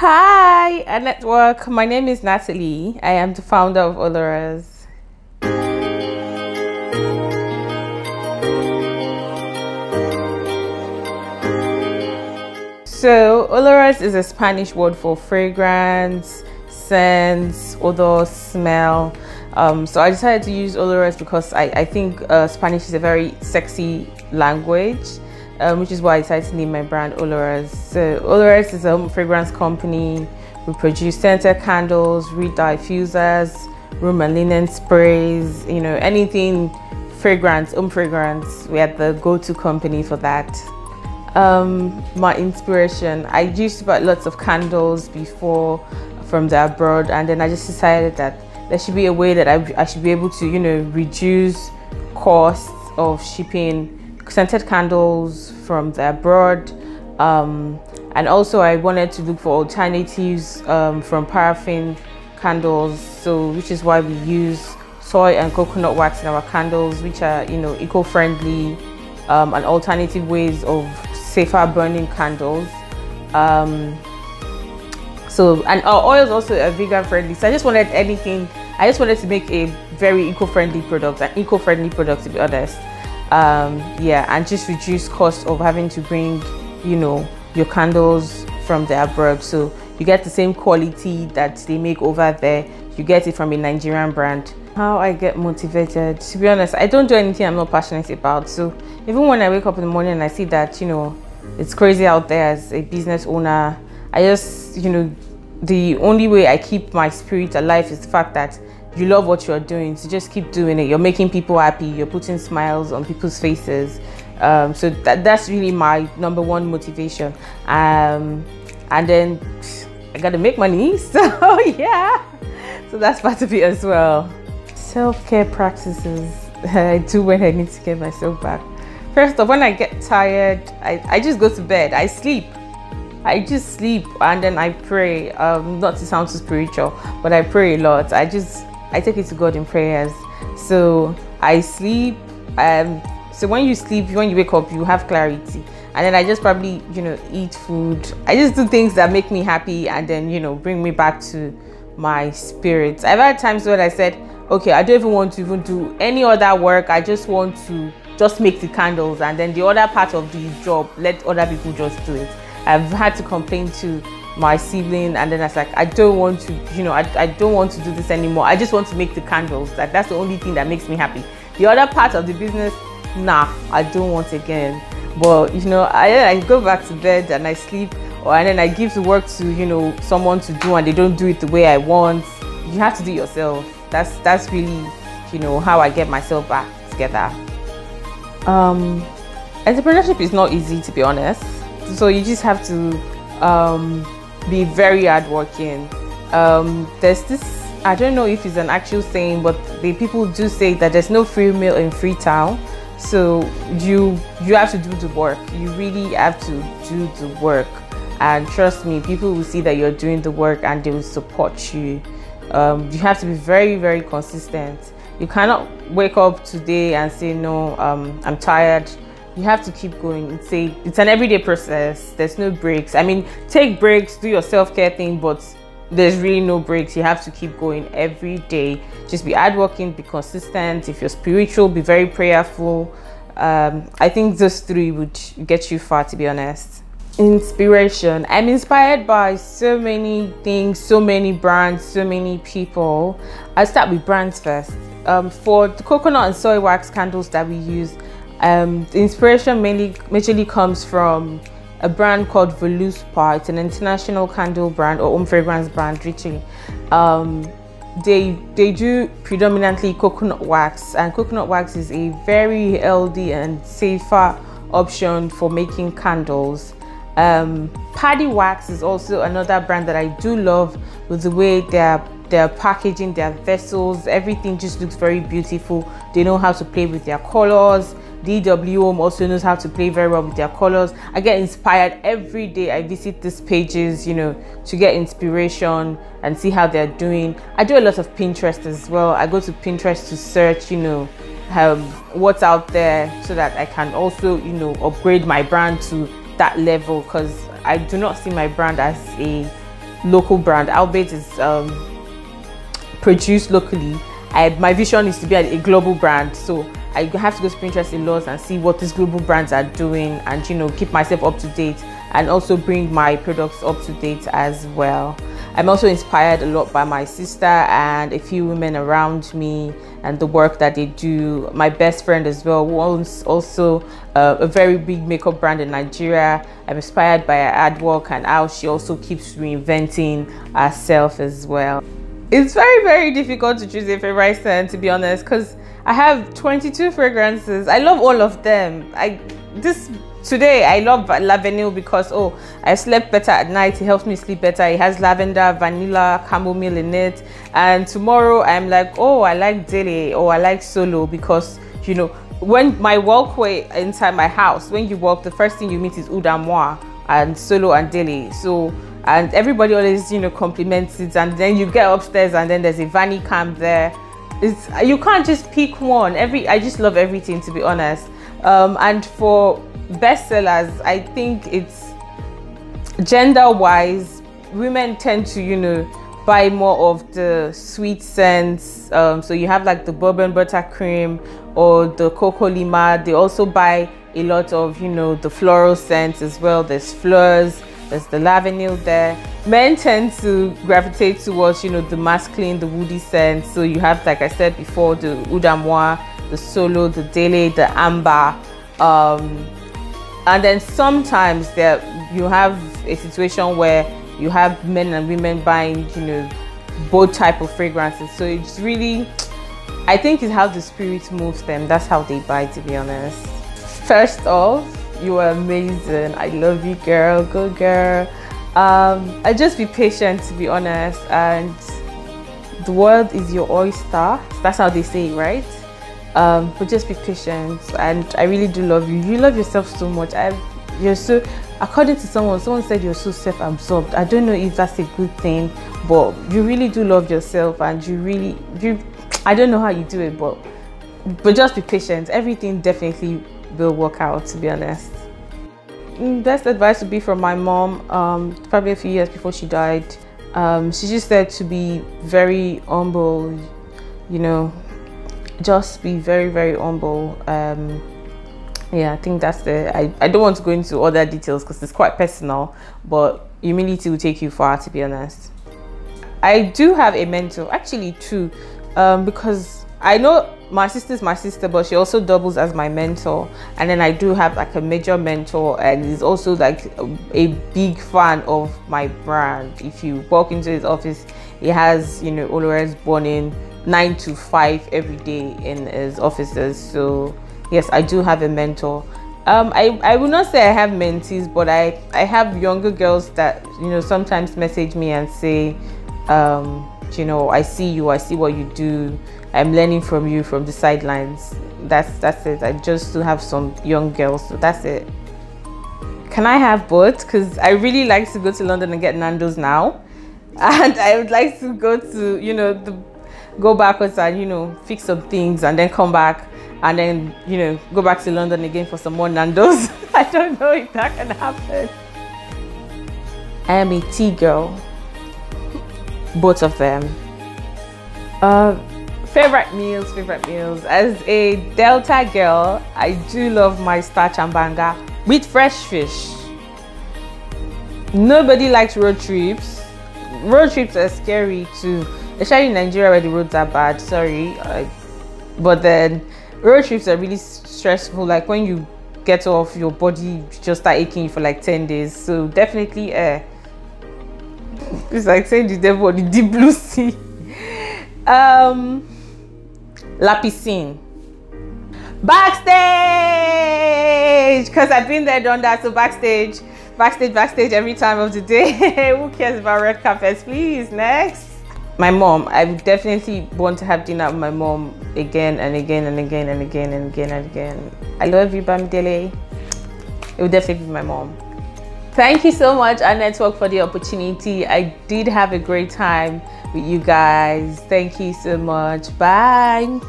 Hi, network. My name is Natalie. I am the founder of Olores. So, Olores is a Spanish word for fragrance, scents, odor, smell. So I decided to use Olores because I think Spanish is a very sexy language. Which is why I decided to name my brand Olores. So Olores is a home fragrance company. We produce scented candles, reed diffusers, room and linen sprays, anything fragrance, home fragrance. We are the go-to company for that. My inspiration, I used to buy lots of candles before from the abroad, and then I just decided that there should be a way that I should be able to, reduce costs of shipping scented candles from the abroad, and also I wanted to look for alternatives from paraffin candles, so which is why we use soy and coconut wax in our candles, which are eco-friendly and alternative ways of safer burning candles. So, and our oils also are vegan friendly, so I just wanted to make a very eco-friendly product, to be honest. And just reduce cost of having to bring your candles from the abroad, so you get the same quality that they make over there. You get it from a Nigerian brand. How I get motivated, to be honest, I don't do anything I'm not passionate about. So even when I wake up in the morning and I see that it's crazy out there as a business owner, I just the only way I keep my spirit alive is the fact that you love what you're doing, so just keep doing it. You're making people happy, you're putting smiles on people's faces. So that's really my number one motivation. And then I gotta make money, so yeah, so that's part of it as well. Self-care practices I do when I need to get myself back. First off, when I get tired, I just go to bed. I just sleep and then I pray. Not to sound too spiritual, but I pray a lot. I take it to God in prayers. So I sleep. So when you sleep, when you wake up, you have clarity. And then I just probably, eat food. I just do things that make me happy and then, bring me back to my spirit. I've had times when I said, okay, I don't even want to do any other work. I just want to just make the candles, and then the other part of the job, let other people just do it. I've had to complain to my sibling, and then I was like, I don't want to, I don't want to do this anymore. I just want to make the candles. That's the only thing that makes me happy. The other part of the business, nah, I don't want again. But I go back to bed and I sleep, and then I give the work to someone to do, and they don't do it the way I want. You have to do it yourself. That's really how I get myself back together. Entrepreneurship is not easy, to be honest. So you just have to be very hardworking. There's this, I don't know if it's an actual saying, but the people do say that there's no free meal in Freetown. So you have to do the work. You really have to do the work, and trust me, people will see that you're doing the work and they will support you. You have to be very, very consistent. You cannot wake up today and say, no, I'm tired. You have to keep going. It's an everyday process. There's no breaks. I mean, take breaks, do your self-care thing, but there's really no breaks. You have to keep going every day. Just be hardworking, be consistent. If you're spiritual, be very prayerful. I think those three would get you far, to be honest. Inspiration. I'm inspired by so many things, so many brands, so many people. I'll start with brands first. For the coconut and soy wax candles that we use, the inspiration majorly comes from a brand called Voluspa. It's an international candle brand or home fragrance brand, literally. They do predominantly coconut wax, and coconut wax is a very healthy and safer option for making candles. Paddy Wax is also another brand that I do love, with the way their packaging, their vessels, everything just looks very beautiful. They know how to play with their colors. DW Home also knows how to play very well with their colors. I get inspired every day. I visit these pages, to get inspiration and see how they're doing. I do a lot of Pinterest as well. I go to Pinterest to search, what's out there, so that I can also, upgrade my brand to that level, because I do not see my brand as a local brand, albeit it's produced locally. My vision is to be a global brand, so I have to go to Pinterest a lot and see what these global brands are doing, and keep myself up to date, and also bring my products up to date as well. I'm also inspired a lot by my sister and a few women around me and the work that they do. My best friend as well, who owns also a very big makeup brand in Nigeria. I'm inspired by her ad work and how she also keeps reinventing herself as well. It's very, very difficult to choose a favorite scent, to be honest, because I have 22 fragrances. I love all of them. Today I love lavender because I slept better at night. It helps me sleep better. It has lavender, vanilla, chamomile in it. And tomorrow I'm like, I like Dele, or I like Solo, because when my walkway inside my house, when you walk, the first thing you meet is Oud Amour and Solo and Dele. And everybody always compliments it, and then you get upstairs and then there's a Vanny Camp there. You can't just pick one. I just love everything, to be honest. And for bestsellers, I think it's gender wise, women tend to buy more of the sweet scents. So you have like the bourbon buttercream or the cocoa lima. They also buy a lot of the floral scents as well. There's fleurs, there's the lavender there. Men tend to gravitate towards the masculine, the woody scents. So you have, like I said before, the Oud Amour, the Solo, the Dele, the Amber. And then sometimes you have a situation where you have men and women buying both type of fragrances. So it's really, I think it's how the spirit moves them. That's how they buy, to be honest. First off, you are amazing. I love you, girl. Go girl. I just be patient, to be honest, and the world is your oyster. That's how they say it, right? But just be patient, and I really do love you. You love yourself so much. You're so, according to someone said you're so self-absorbed. I don't know if that's a good thing, but you really do love yourself, and I don't know how you do it, but just be patient. Everything definitely will work out, to be honest. Best advice would be from my mom, probably a few years before she died. She just said to be very humble, just be very, very humble. Yeah, I think that's I don't want to go into other details because it's quite personal, but humility will take you far, to be honest. I do have a mentor, actually two, because I know my sister's my sister, but she also doubles as my mentor. And then I do have like a major mentor, and he's also like a big fan of my brand. If you walk into his office, he has Olores burning 9 to 5 every day in his offices. So yes, I do have a mentor. I would not say I have mentees, but I have younger girls that sometimes message me and say, I see you, I see what you do, I'm learning from you from the sidelines. That's it. I just do have some young girls, so that's it. Can I have both? Because I really like to go to London and get Nando's now, and I would like to go to go backwards and fix some things and then come back and then go back to London again for some more Nando's. I don't know if that can happen. I am a tea girl, both of them. Favorite meals. As a Delta girl, I do love my starch and banga with fresh fish. Nobody likes road trips. Road trips are scary too, especially in Nigeria where the roads are bad. Sorry, but then road trips are really stressful. Like when you get off, your body just start aching for like 10 days. So definitely air. It's like saying the devil on the deep blue sea. La piscine. Backstage, because I've been there, done that. So backstage every time of the day. Who cares about red carpets? Please, next. My mom. I would definitely want to have dinner with my mom again and again and again and again and again and again. I love you, Bamidele. It would definitely be my mom. Thank you so much, our network, for the opportunity. I did have a great time with you guys. Thank you so much. Bye.